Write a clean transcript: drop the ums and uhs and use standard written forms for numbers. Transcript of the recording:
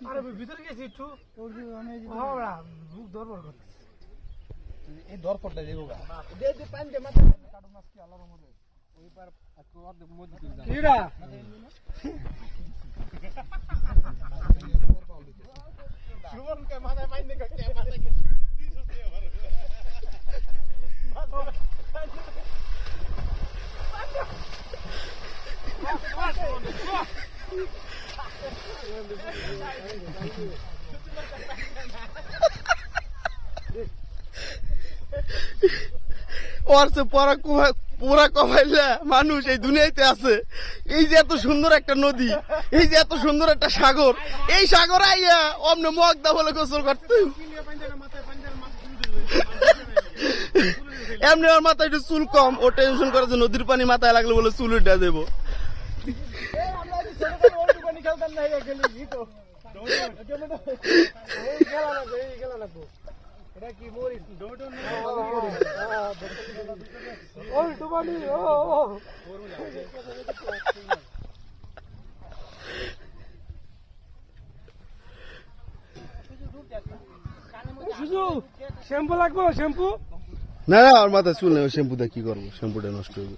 আরে ভিতরে গেছি একটু বুক দরবার করতে এই দরপরটা দেবো গা দে দে পানি দে মাথা কাটু মাছ কি আল্লাহর মধ্যে ওই পার একটু অর্ধেক মধ্যে তুই যা কিরা সুমন কে মাথায় পানি দে কে মাথায় দিছস তে আবার ওর সে পুরা কমাইলে মানুষ এই দুনিয়াতে আছে। এই যে এত সুন্দর একটা নদী, এই যে এত সুন্দর একটা সাগর, এই সাগর আইয়া অমনে মগদা বলে গোসল করতে এমনি ওর মাথায় একটু চুল কম, ও টেনশন করে যে নদীর পানি মাথায় লাগলে বলে চুল উঠে দেবো। শ্যাম্পু লাগবে শ্যাম্পু না না, আমার মাথায় চুল নেই, শ্যাম্পু দিয়ে কি করবো, শ্যাম্পুটা নষ্ট হয়ে